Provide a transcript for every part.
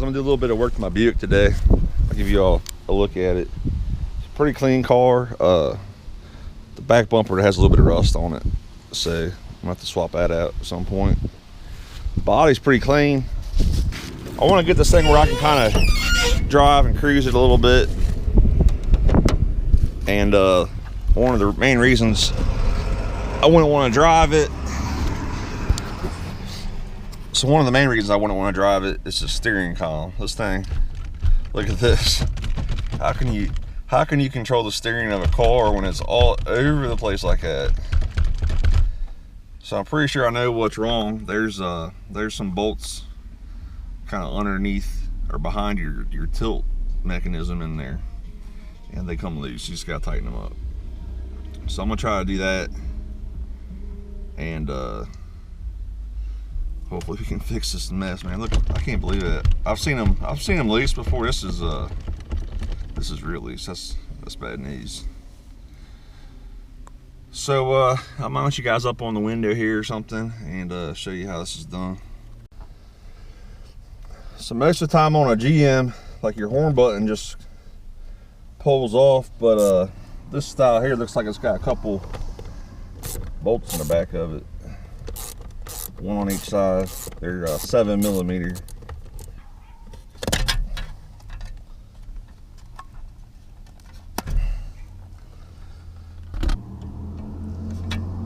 I'm gonna do a little bit of work to my Buick today. I'll give you all a look at it. It's a pretty clean car. The back bumper has a little bit of rust on it, so I'm gonna have to swap that out at some point. The body's pretty clean. I want to get this thing where I can kind of drive and cruise it a little bit. And one of the main reasons I wouldn't want to drive it. So one of the main reasons I wouldn't want to drive it is the steering column. This thing, look at this. How can you control the steering of a car when it's all over the place like that? So I'm pretty sure I know what's wrong. There's some bolts kind of underneath or behind your tilt mechanism in there, and they come loose. You just gotta tighten them up. So I'm gonna try to do that, and hopefully we can fix this mess, man. Look, I can't believe it. I've seen them loose before. This is real loose. That's bad news. So I'm gonna let you guys up on the window here or something and show you how this is done. So most of the time on a GM, like, your horn button just pulls off, but this style here looks like it's got a couple bolts in the back of it. One on each side. They're 7mm.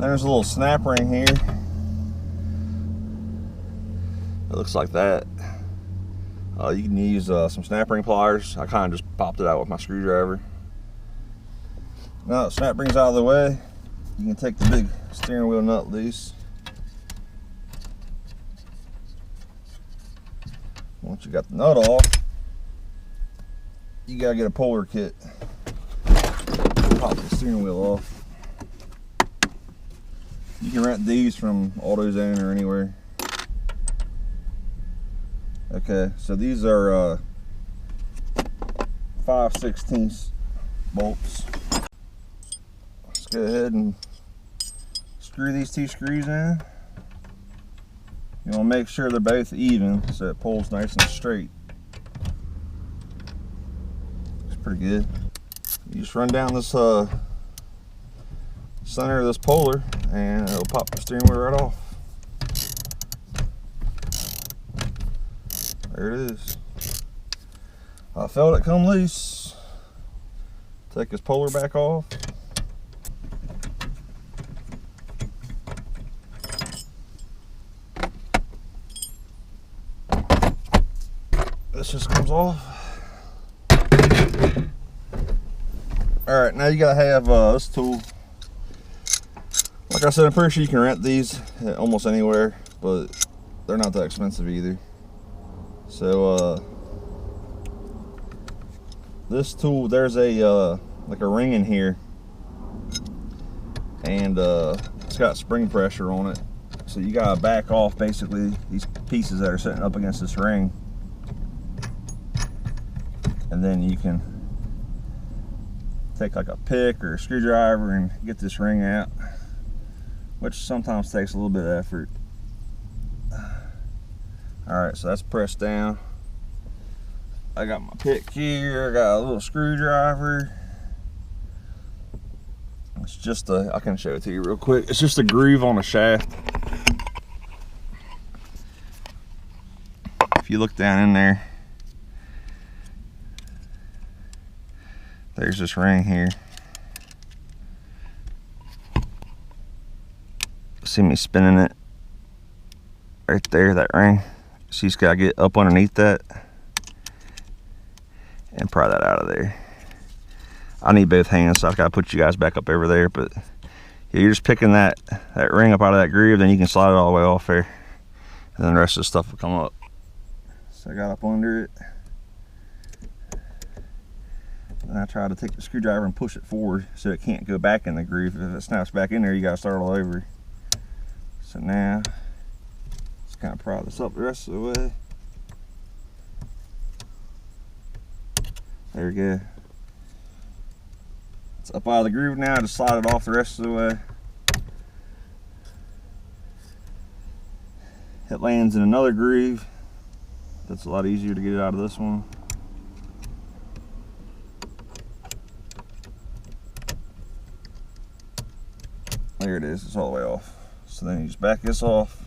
There's a little snap ring here. It looks like that. You can use some snap ring pliers. I kind of just popped it out with my screwdriver. Now the snap ring's out of the way, you can take the big steering wheel nut loose. Once you got the nut off, you gotta get a puller kit. Pop the steering wheel off. You can rent these from AutoZone or anywhere. Okay, so these are 5/16 bolts. Let's go ahead and screw these two screws in. You want to make sure they're both even so it pulls nice and straight. It's pretty good. You just run down this center of this puller and it'll pop the steering wheel right off. There it is. I felt it come loose. Take this puller back off. This just comes off. Alright, now you gotta have this tool. Like I said, I'm pretty sure you can rent these almost anywhere, but they're not that expensive either. So this tool, there's a like a ring in here, and it's got spring pressure on it. So you gotta back off basically these pieces that are sitting up against this ring, and then you can take like a pick or a screwdriver and get this ring out, which sometimes takes a little bit of effort. Alright, so that's pressed down. I got my pick here, I got a little screwdriver. It's just I can show it to you real quick. It's just a groove on the shaft. If you look down in there, there's this ring here. See me spinning it right there, that ring. So you just gotta get up underneath that and pry that out of there. I need both hands, so I've gotta put you guys back up over there, but yeah, you're just picking that ring up out of that groove, then you can slide it all the way off there, and then the rest of the stuff will come up. So I got up under it, and I try to take the screwdriver and push it forward so it can't go back in the groove. If it snaps back in there, you gotta start all over. So now, just kind of pry this up the rest of the way. There we go. It's up out of the groove now, just slide it off the rest of the way. It lands in another groove. That's a lot easier to get it out of this one. There it is, it's all the way off. So then you just back this off.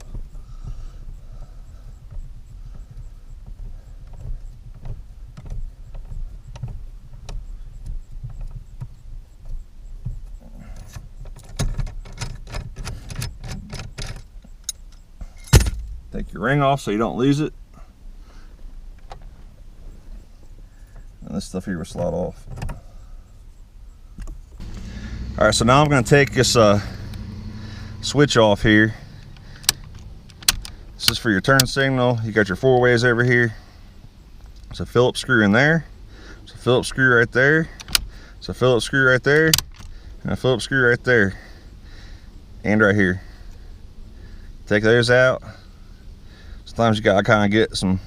Take your ring off so you don't lose it. And this stuff here will slide off. All right, so now I'm going to take this switch off here. This is for your turn signal. You got your 4-ways over here. There's a Phillips screw in there. There's a Phillips screw right there. There's a Phillips screw right there. And a Phillips screw right there. And right here. Take those out. Sometimes you gotta kind of get some,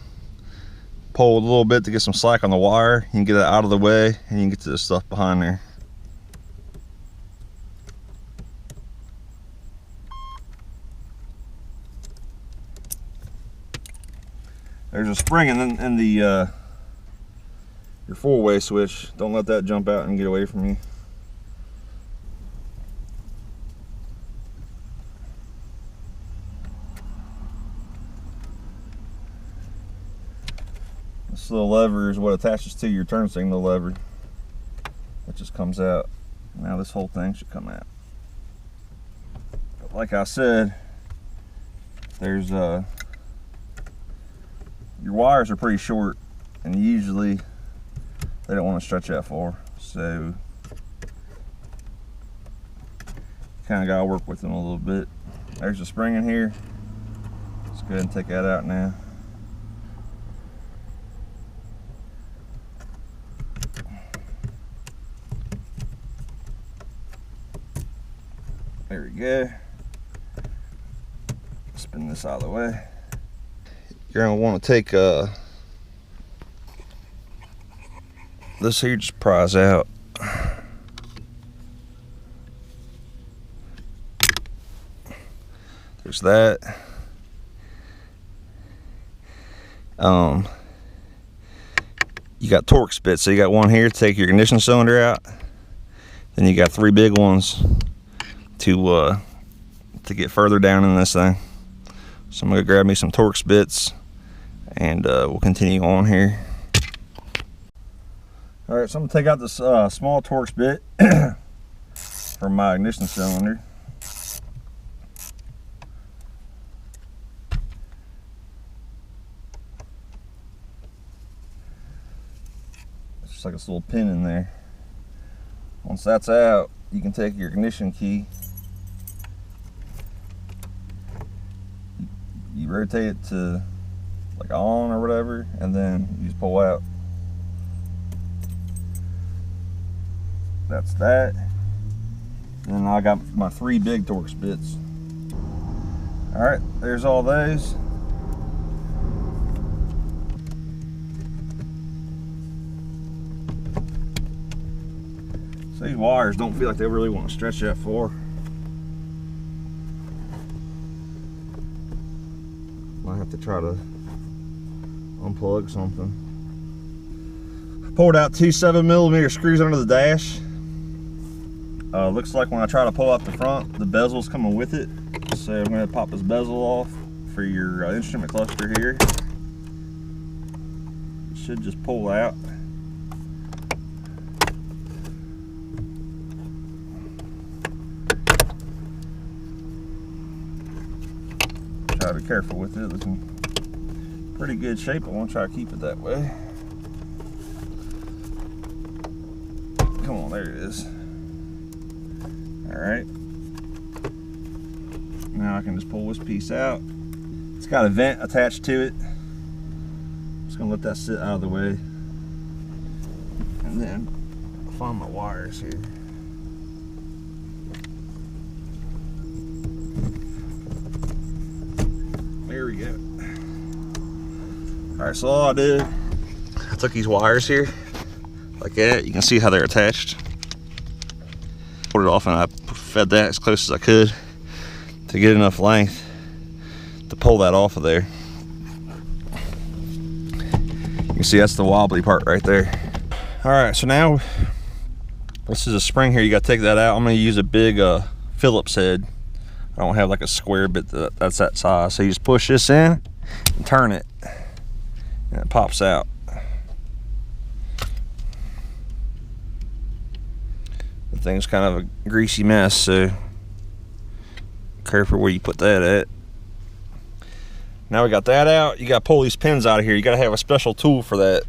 pull a little bit to get some slack on the wire. You can get it out of the way and you can get to the stuff behind there. There's a spring in the your 4-way switch. Don't let that jump out and get away from you. This little lever is what attaches to your turn signal lever. It just comes out. Now this whole thing should come out. But like I said, there's your wires are pretty short, and usually they don't want to stretch that far. So kind of gotta work with them a little bit. There's a spring in here. Let's go ahead and take that out now. There we go. Spin this out of the way. You're going to want to take this here, just prise out. There's that. You got torque spits. So you got one here to take your ignition cylinder out. Then you got 3 big ones to get further down in this thing. So I'm gonna grab me some torque spits and we'll continue on here. All right, so I'm gonna take out this small torque spit from my ignition cylinder. It's just like this little pin in there. Once that's out, you can take your ignition key. You rotate it to like on or whatever, and then you just pull out. That's that. And then I got my 3 big torque spits. All right, there's all those. So these wires don't feel like they really want to stretch that far. Might have to try to unplug something. Pulled out 2 7mm screws under the dash. Looks like when I try to pull out the front, the bezel's coming with it. So I'm going to pop this bezel off for your instrument cluster here. It should just pull out. Try to be careful with it. It's in pretty good shape. I want to try to keep it that way. Come on, there it is. Alright. Now I can just pull this piece out. It's got a vent attached to it. I'm just going to let that sit out of the way. And then I'll find my wires here. There we go. Alright, so all I did, I took these wires here, like that. You can see how they're attached. Pulled it off and I fed that as close as I could to get enough length to pull that off of there. See, that's the wobbly part right there. All right, so now this is a spring here. You got to take that out. I'm going to use a big Phillips head. I don't have like a square bit that's that size. So you just push this in and turn it, and it pops out. The thing's kind of a greasy mess, so careful where you put that at. Now we got that out. You got to pull these pins out of here. You got to have a special tool for that.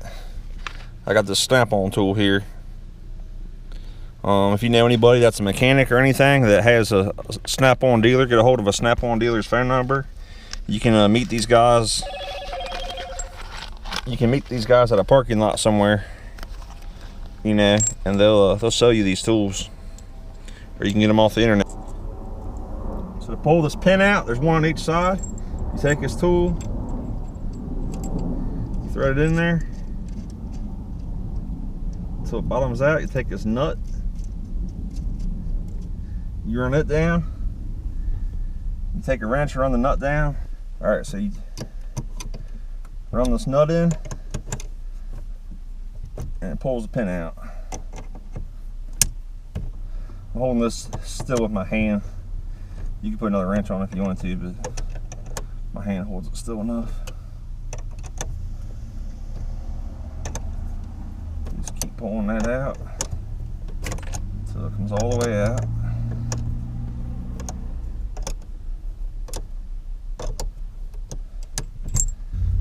I got this snap-on tool here. If you know anybody that's a mechanic or anything that has a snap-on dealer, get a hold of a snap-on dealer's phone number. You can meet these guys. You can meet these guys at a parking lot somewhere, you know, and they'll sell you these tools, or you can get them off the internet. So to pull this pin out, there's one on each side. You take this tool, you thread it in there until it bottoms out. You take this nut, you run it down, you take a wrench and run the nut down. All right, so you run this nut in and it pulls the pin out. I'm holding this still with my hand. You can put another wrench on it if you want to, but my hand holds it still enough. Just keep pulling that out until it comes all the way out.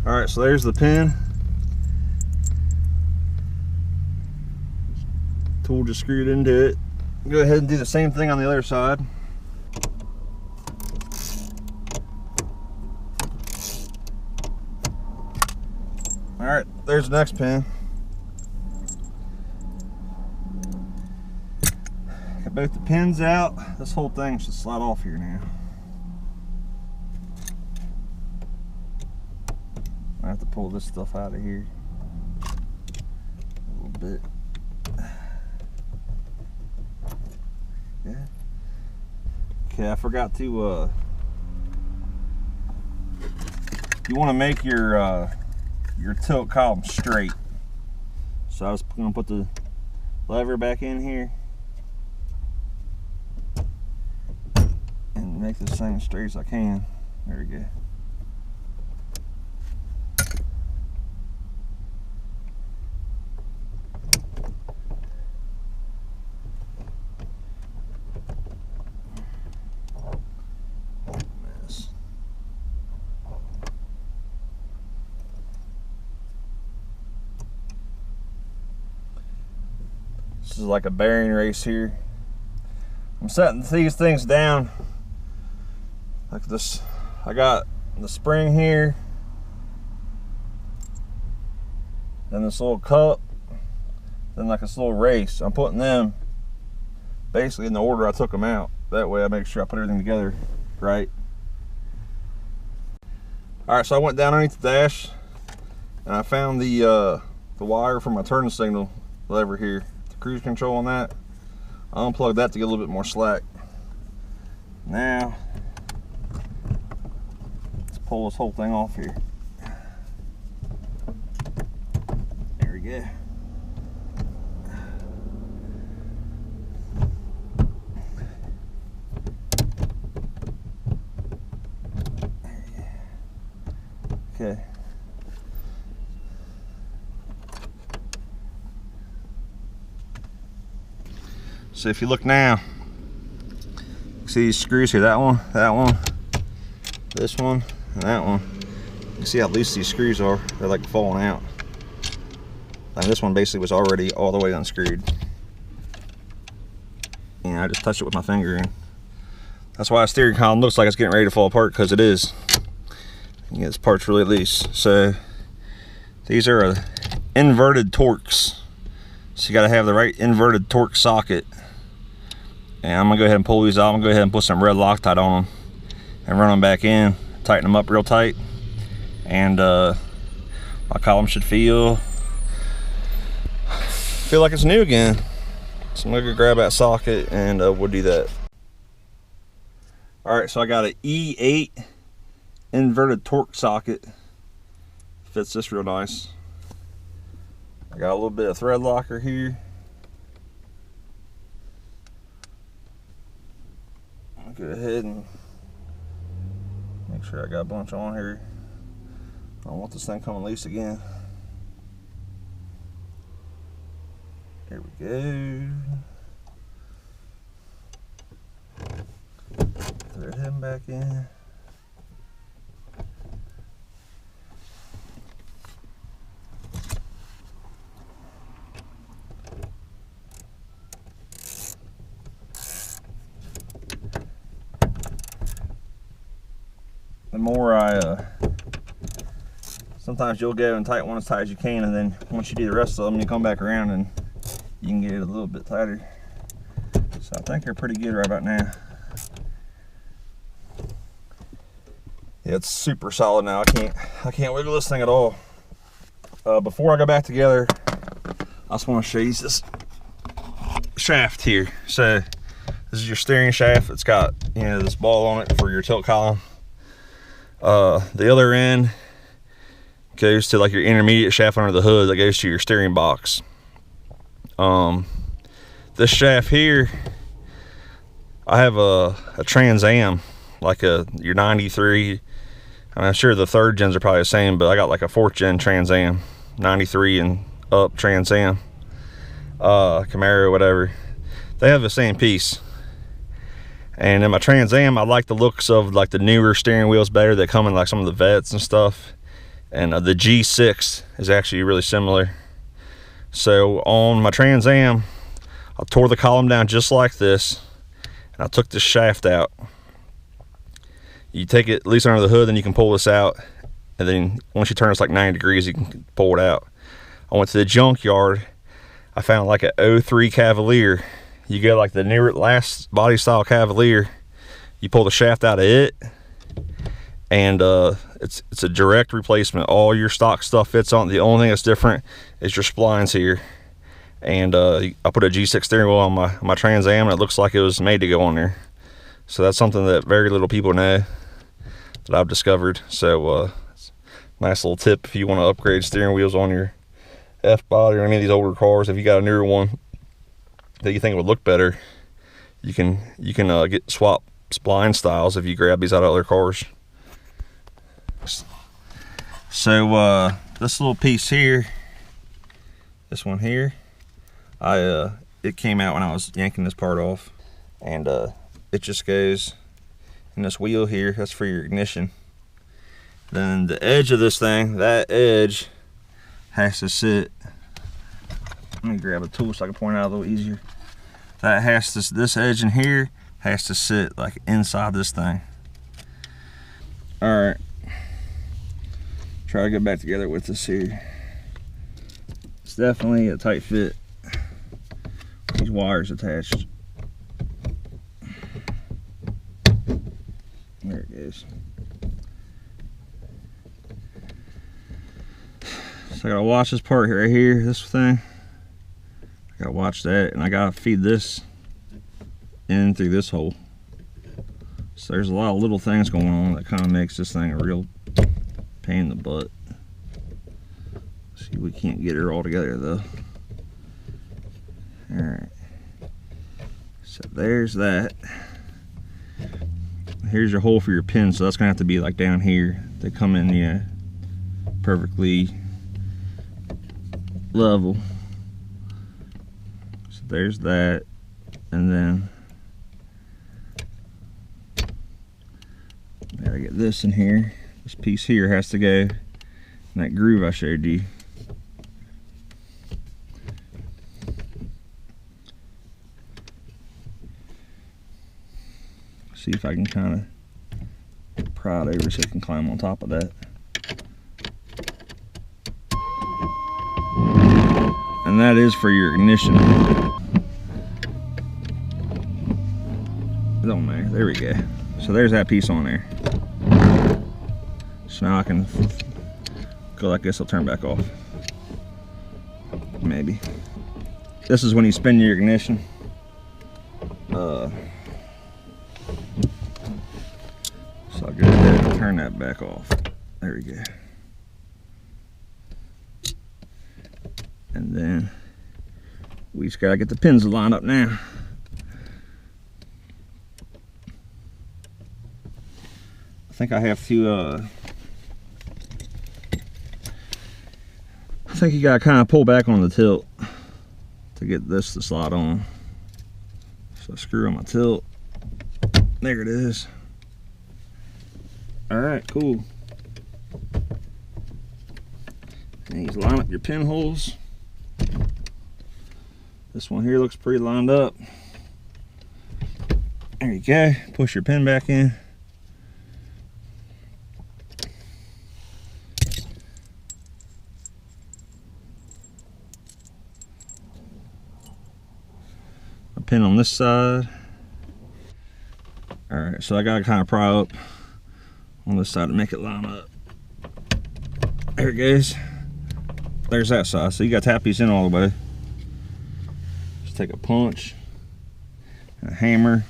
All right, so there's the pin. Tool just screwed into it. Go ahead and do the same thing on the other side. All right, there's the next pin. Got both the pins out. This whole thing should slide off here now. I have to pull this stuff out of here a little bit. Yeah. Okay, I forgot to you want to make your tilt column straight. So I was going to put the lever back in here and make this thing as straight as I can. There we go. This is like a bearing race here. I'm setting these things down like this. I got the spring here, then this little cup, then like this little race. I'm putting them basically in the order I took them out. That way I make sure I put everything together right. All right, so I went down underneath the dash and I found the wire for my turn signal lever here. Cruise control on that. I'll unplug that to get a little bit more slack. Now let's pull this whole thing off here. There we go. Okay. So if you look now, see these screws here, that one, this one, and that one. You can see how loose these screws are. They're like falling out. And this one basically was already all the way unscrewed. And I just touched it with my finger. And that's why the steering column looks like it's getting ready to fall apart, because it is. Yeah, this part's really loose. So these are inverted torques. So you got to have the right inverted torque socket. And I'm gonna go ahead and pull these out. I'm gonna go ahead and put some red Loctite on them and run them back in, tighten them up real tight, and my column should feel like it's new again. So I'm gonna go grab that socket and we'll do that. All right, so I got an E8 inverted torque socket. Fits this real nice. I got a little bit of thread locker here. I'll go ahead and make sure I got a bunch on here. I don't want this thing coming loose again. There we go. Thread him back in. The more sometimes you'll go and tighten one as tight as you can, and then once you do the rest of them, you come back around and you can get it a little bit tighter. So I think they're pretty good right about now. Yeah, it's super solid now. I can't wiggle this thing at all. Before I go back together, I just want to show you this shaft here. So this is your steering shaft. It's got, you know, this ball on it for your tilt column. The other end goes to like your intermediate shaft under the hood that goes to your steering box. This shaft here, I have a Trans Am, like your 93. I'm sure the 3rd gens are probably the same, but I got like a 4th gen Trans Am, 93 and up Trans Am, Camaro, whatever. They have the same piece. And in my Trans Am, I like the looks of like the newer steering wheels better that come in like some of the Vets and stuff. And the G6 is actually really similar. So on my Trans Am, I tore the column down just like this, and I took this shaft out. You take it at least under the hood, then you can pull this out, and then once you turn this like 90 degrees, you can pull it out. I went to the junkyard. I found like a 03 Cavalier. You get like the newer last body style Cavalier, you pull the shaft out of it, and it's a direct replacement. All your stock stuff fits on. The only thing that's different is your splines here. And I put a G6 steering wheel on my Trans Am, and it looks like it was made to go on there. So that's something that very little people know that I've discovered. So nice little tip if you want to upgrade steering wheels on your F-body or any of these older cars. If you got a newer one that you think would look better, you can get swap spline styles if you grab these out of other cars. So this little piece here, this one here, it came out when I was yanking this part off, and it just goes in this wheel here. That's for your ignition. Then the edge of this thing, that edge has to sit. Let me grab a tool so I can point it out a little easier. That has to, this edge in here has to sit like inside this thing. All right, try to get back together with this here. It's definitely a tight fit. These wires attached. There it goes. So I gotta watch this part right here, this thing. I gotta watch that, and I gotta feed this in through this hole. So there's a lot of little things going on that kind of makes this thing a real pain in the butt. See, we can't get her all together though. Alright. So there's that. Here's your hole for your pin, so that's gonna have to be like down here. They come in, you know, perfectly level. So there's that, and then I gotta get this in here. This piece here has to go in that groove I showed you. See if I can kind of pry it over so it can climb on top of that. And that is for your ignition. It don't matter. There we go. So there's that piece on there. So now I can go like this. I'll turn back off. Maybe. This is when you spin your ignition. So I'll go ahead and turn that back off. There we go. And then we just gotta get the pins lined up now. I think I have to, I think you gotta kind of pull back on the tilt to get this to slide on. So screw on my tilt. There it is. All right, cool. And you line up your pinholes. This one here looks pretty lined up. There you go. Push your pin back in. A pin on this side. All right, so I gotta kind of pry up on this side to make it line up. There it goes. There's that side. So you got to tap these in all the way. Just take a punch, and a hammer.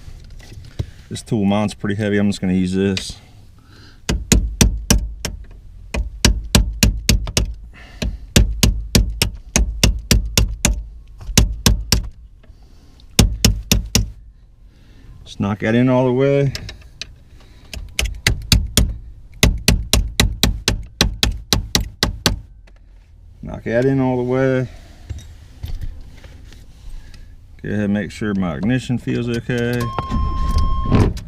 This tool, mine's pretty heavy. I'm just going to use this. Just knock that in all the way. Knock that in all the way. Go ahead and make sure my ignition feels okay.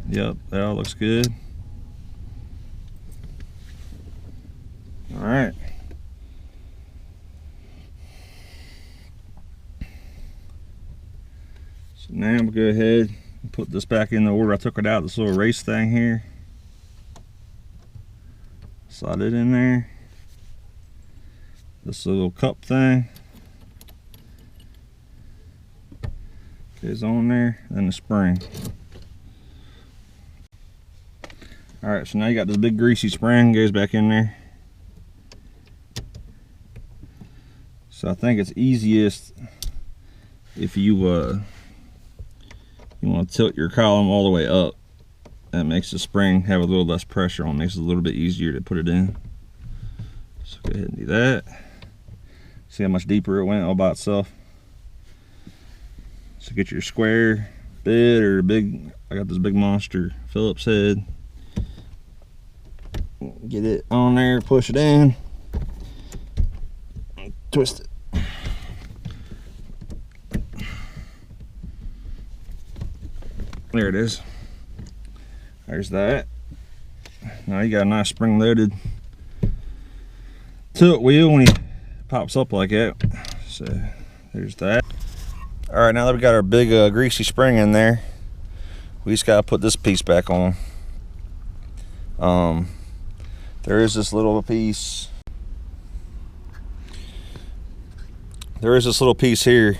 Yep, that all looks good. All right. So now I'm gonna go ahead and put this back in the order I took it out, this little race thing here. Slide it in there. This little cup thing goes on there, then the spring. All right, so now you got this big greasy spring goes back in there. So I think it's easiest if you want to tilt your column all the way up. That makes the spring have a little less pressure on it, makes it a little bit easier to put it in. So go ahead and do that. See how much deeper it went all by itself. So get your square bit or big, I got this big monster Phillips head. Get it on there, push it in, twist it. There it is. There's that. Now you got a nice spring loaded tilt wheel when he pops up like that. So there's that. All right, now that we got our big greasy spring in there, we just gotta put this piece back on. There is this little piece. There is this little piece here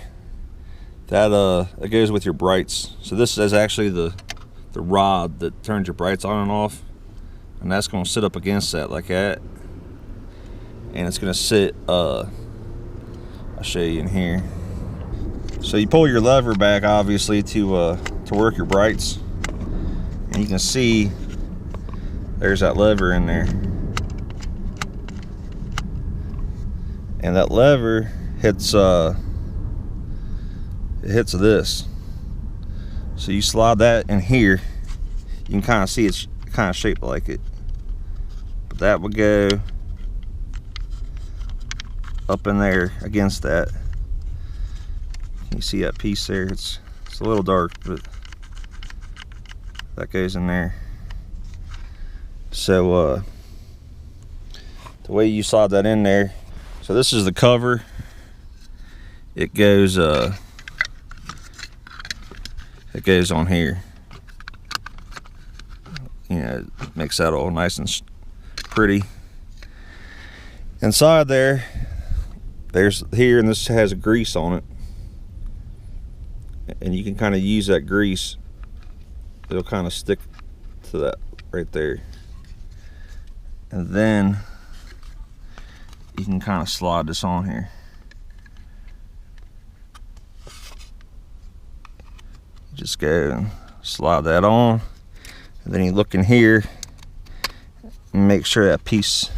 that that goes with your brights. So this is actually the rod that turns your brights on and off, and that's going to sit up against that like that, and it's going to sit. I'll show you in here. So you pull your lever back, obviously, to work your brights, and you can see there's that lever in there, and that lever hits it hits this. So you slide that in here, you can kind of see it's kind of shaped like it, but that would go up in there against that. You see that piece there? It's a little dark, but that goes in there. So the way you slide that in there, so this is the cover. It goes on here. You know, it makes that all nice and pretty. Inside there's here, and this has grease on it, and you can kind of use that grease. It'll kind of stick to that right there, and then you can kind of slide this on here. Just go and slide that on, and then you look in here and make sure that piece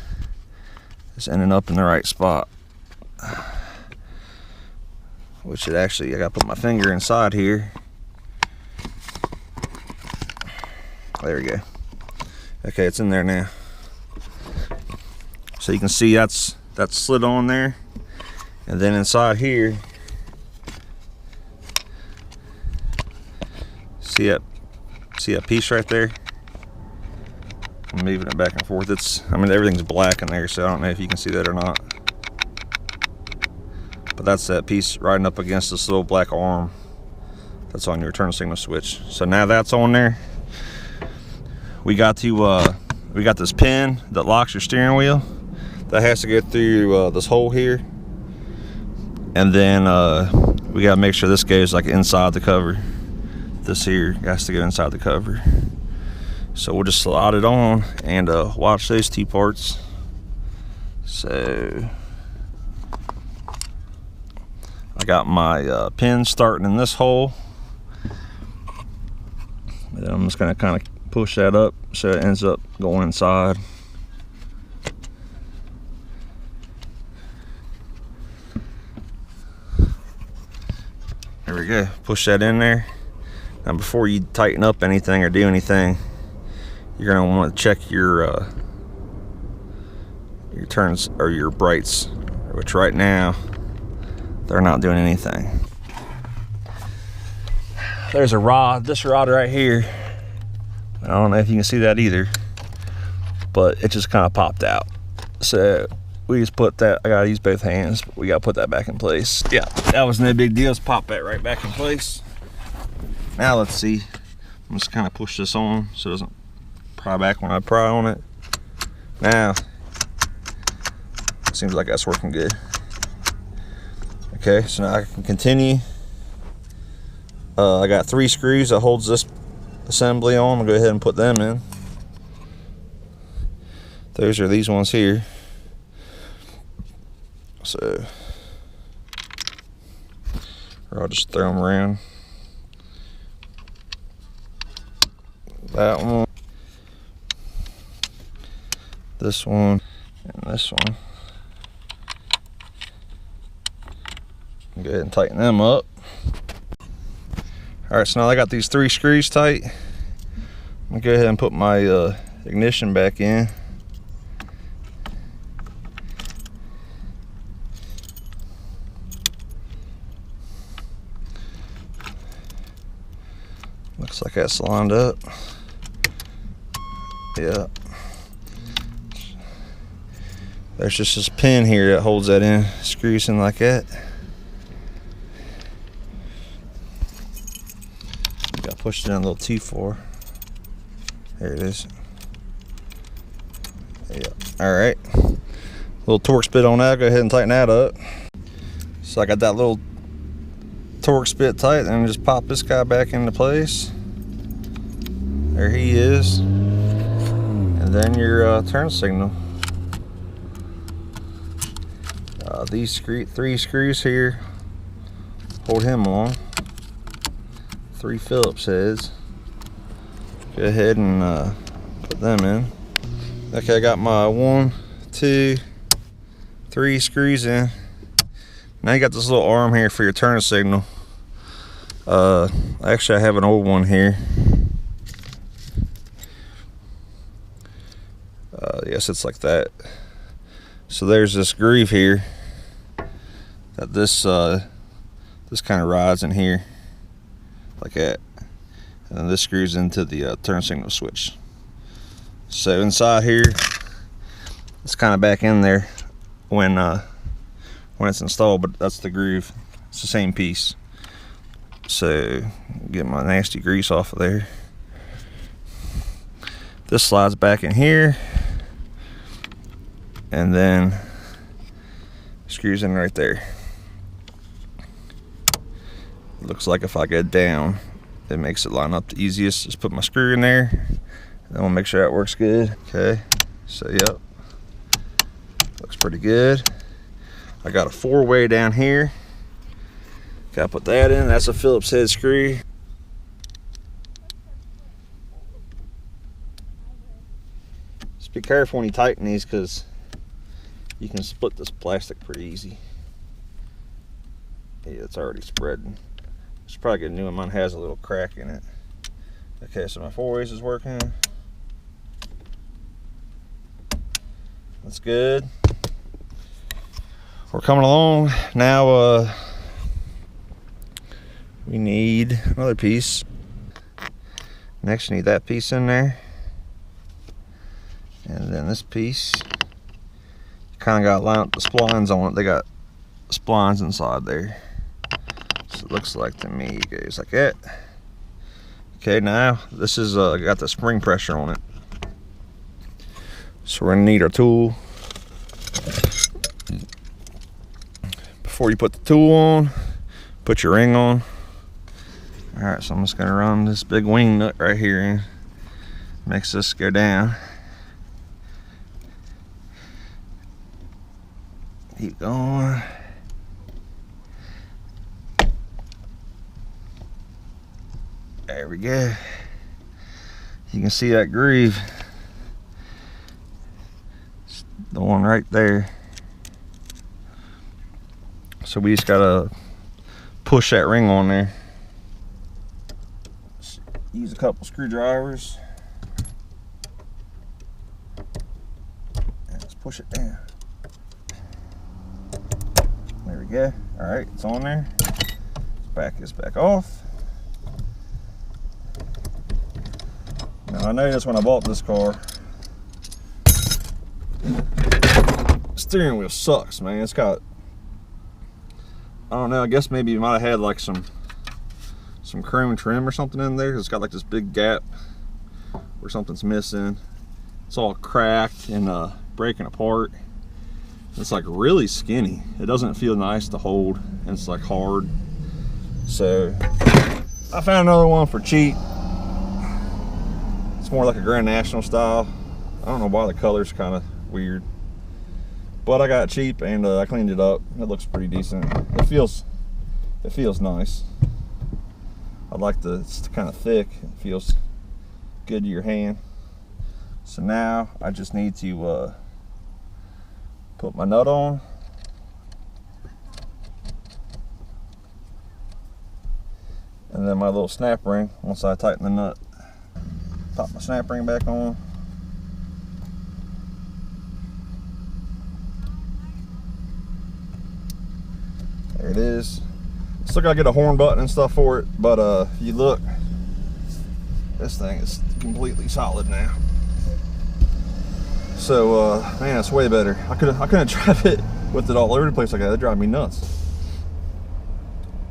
is ending up in the right spot. which it actually, I gotta put my finger inside here. There we go. Okay, it's in there now. So you can see that's slid on there, and then inside here, see that piece right there? I'm moving it back and forth. I mean, everything's black in there, so I don't know if you can see that or not. But that's that piece riding up against this little black arm that's on your turn signal switch. So now that's on there. We got this pin that locks your steering wheel. That has to go through this hole here, and then we gotta make sure this goes like inside the cover. This here has to go inside the cover. So we'll just slide it on and watch those two parts. So I got my pin starting in this hole, and then I'm just gonna kind of push that up so it ends up going inside. There we go, push that in there. Now before you tighten up anything or do anything, you're gonna want to check your turns or your brights, which right now they're not doing anything. There's a rod, this rod right here. I don't know if you can see that either, but it just kind of popped out. So we just put that, I gotta use both hands, but we gotta put that back in place. Yeah, that was no big deal. Just pop that right back in place. Now let's see. I'm just kind of push this on so it doesn't pry back when I pry on it. Now, seems like that's working good. Okay, so now I can continue. I got 3 screws that holds this assembly on. I'll go ahead and put them in. Those are these ones here. So, or I'll just throw them around. That one, this one, and this one. Go ahead and tighten them up. All right, so now I got these 3 screws tight. I'm gonna go ahead and put my ignition back in. Looks like that's lined up. Yeah. There's just this pin here that holds that in, screws in like that. Got pushed in a little too far. There it is. Yeah. All right. Little Torx bit on that. Go ahead and tighten that up. So I got that little Torx bit tight, and just pop this guy back into place. There he is. And then your turn signal. These 3 screws here hold him on. 3 Phillips heads. Go ahead and put them in. Okay, I got my 1, 2, 3 screws in. Now you got this little arm here for your turn signal. Actually, I have an old one here. Yes, it's like that. So there's this groove here that this kind of rides in here like that, and then this screws into the turn signal switch. So inside here, it's kind of back in there when it's installed, but that's the groove. It's the same piece. So get my nasty grease off of there. This slides back in here, and then screws in right there. It looks like if I go down, it makes it line up the easiest. Just put my screw in there, and then we'll make sure that works good. Okay, so yep, looks pretty good. I got a 4-way down here. Gotta put that in. That's a Phillips head screw. Just be careful when you tighten these, because you can split this plastic pretty easy. Yeah, it's already spreading. It's probably get a new one. Mine has a little crack in it. Okay, so my 4-ways is working. That's good. We're coming along. Now we need another piece. Next, you need that piece in there. And then this piece. Kind of got the splines on it. They got splines inside there. So it looks like to me it goes like that. Okay, now this is got the spring pressure on it. So we're gonna need our tool. Before you put the tool on, put your ring on. All right, so I'm just gonna run this big wing nut right here in. Makes this go down. Keep going. There we go. You can see that groove. It's the one right there. So we just gotta push that ring on there. Use a couple screwdrivers. And just push it down. There we go. All right, it's on there. Let's back this back off. Now I noticed when I bought this car, steering wheel sucks, man. It's got, I don't know, I guess maybe you might have had like some chrome trim or something in there. It's got like this big gap where something's missing. It's all cracked and breaking apart. It's like really skinny. It doesn't feel nice to hold, and it's like hard. So I found another one for cheap. It's more like a Grand National style. I don't know why the color's kind of weird, but I got it cheap and I cleaned it up. It looks pretty decent. It feels nice. I like it's kind of thick. It feels good to your hand. So now I just need to put my nut on. And then my little snap ring, once I tighten the nut. Pop my snap ring back on. There it is. Still gotta get a horn button and stuff for it, but if you look, this thing is completely solid now. So man, it's way better. I couldn't drive it with it all over the place like that. It'd drive me nuts.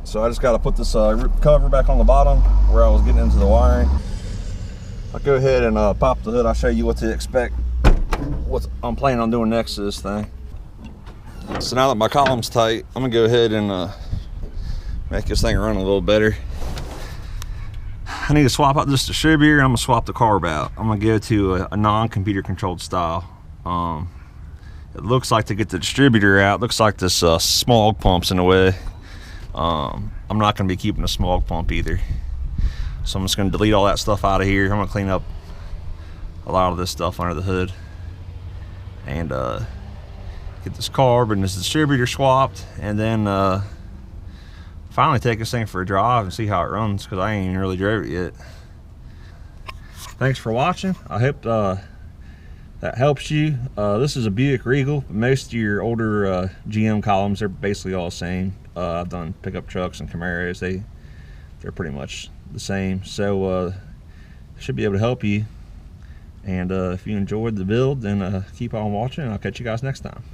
So I just got to put this cover back on the bottom where I was getting into the wiring. I'll go ahead and pop the hood. I'll show you what to expect, what I'm planning on doing next to this thing. So now that my column's tight, I'm gonna go ahead and make this thing run a little better. I need to swap out this distributor. I'm gonna swap the carb out. I'm gonna go to a non-computer controlled style. It looks like, to get the distributor out, looks like this smog pump's in the way. I'm not gonna be keeping a smog pump either. So I'm just gonna delete all that stuff out of here. I'm gonna clean up a lot of this stuff under the hood and get this carb and this distributor swapped, and then finally take this thing for a drive and see how it runs, because I ain't even really drove it yet. Thanks for watching. I hope that helps you. This is a Buick Regal. Most of your older GM columns are basically all the same. I've done pickup trucks and Camaros. They're pretty much the same. So should be able to help you. And if you enjoyed the build, then keep on watching, and I'll catch you guys next time.